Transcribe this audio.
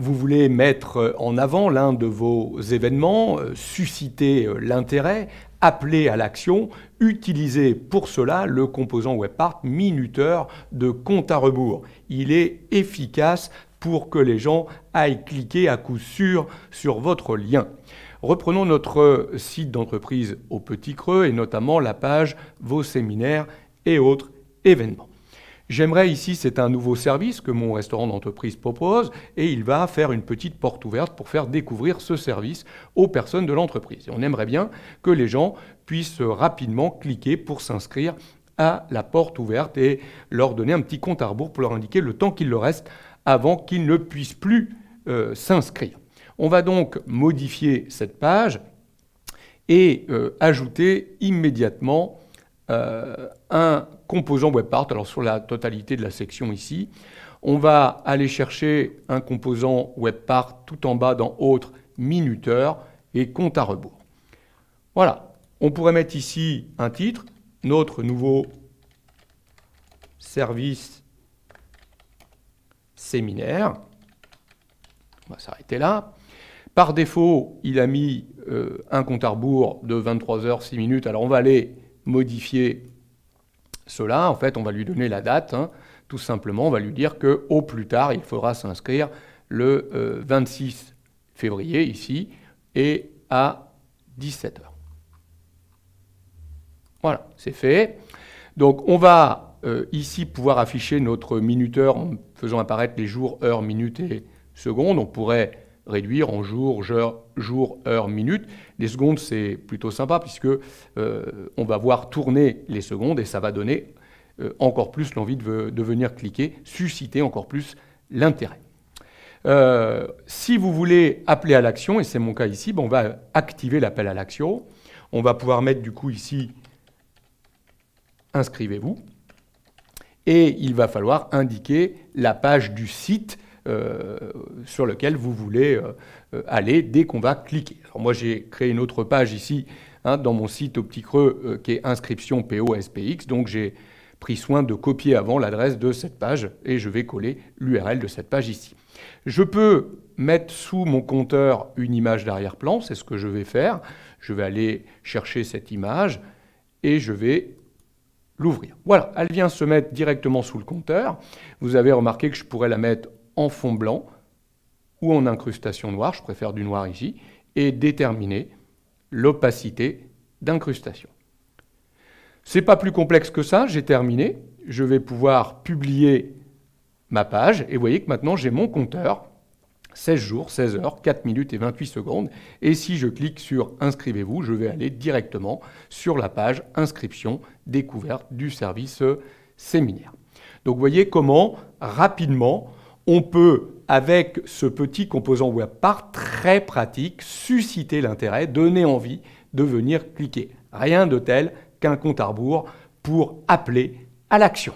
Vous voulez mettre en avant l'un de vos événements, susciter l'intérêt, appeler à l'action, utilisez pour cela le composant WebPart minuteur de compte à rebours. Il est efficace pour que les gens aillent cliquer à coup sûr sur votre lien. Reprenons notre site d'entreprise au petit creux et notamment la page Vos séminaires et autres événements. J'aimerais ici, c'est un nouveau service que mon restaurant d'entreprise propose et il va faire une petite porte ouverte pour faire découvrir ce service aux personnes de l'entreprise. Et on aimerait bien que les gens puissent rapidement cliquer pour s'inscrire à la porte ouverte et leur donner un petit compte à rebours pour leur indiquer le temps qu'il leur reste avant qu'ils ne puissent plus s'inscrire. On va donc modifier cette page et ajouter immédiatement un composant WebPart. Alors sur la totalité de la section ici, on va aller chercher un composant WebPart tout en bas dans Autres, Minuteur et Compte à rebours. Voilà, on pourrait mettre ici un titre, notre nouveau service séminaire. On va s'arrêter là. Par défaut, il a mis un compte à rebours de 23h06. Alors on va aller modifier cela. En fait, on va lui donner la date. Tout simplement, on va lui dire qu'au plus tard, il faudra s'inscrire le 26 février, ici, et à 17h. Voilà, c'est fait. Donc, on va ici pouvoir afficher notre minuteur en faisant apparaître les jours, heures, minutes et secondes. On pourrait réduire en jours, heures, minutes. Les secondes, c'est plutôt sympa puisque on va voir tourner les secondes et ça va donner encore plus l'envie de venir cliquer, susciter encore plus l'intérêt. Si vous voulez appeler à l'action, et c'est mon cas ici, on va activer l'appel à l'action. On va pouvoir mettre du coup ici « Inscrivez-vous » et il va falloir indiquer la page du site sur lequel vous voulez aller dès qu'on va cliquer. Alors moi, j'ai créé une autre page ici dans mon site au petit creux qui est inscription POSPX. Donc, j'ai pris soin de copier avant l'adresse de cette page et je vais coller l'URL de cette page ici. Je peux mettre sous mon compteur une image d'arrière-plan. C'est ce que je vais faire. Je vais aller chercher cette image et je vais l'ouvrir. Voilà, elle vient se mettre directement sous le compteur. Vous avez remarqué que je pourrais la mettre en fond blanc ou en incrustation noire, je préfère du noir ici, et déterminer l'opacité d'incrustation. C'est pas plus complexe que ça, j'ai terminé. Je vais pouvoir publier ma page et vous voyez que maintenant j'ai mon compteur, 16 jours, 16 heures, 4 minutes et 28 secondes. Et si je clique sur « Inscrivez-vous », je vais aller directement sur la page « Inscription découverte du service séminaire ». Donc vous voyez comment rapidement on peut, avec ce petit composant WebPart très pratique, susciter l'intérêt, donner envie de venir cliquer. Rien de tel qu'un compte à rebours pour appeler à l'action.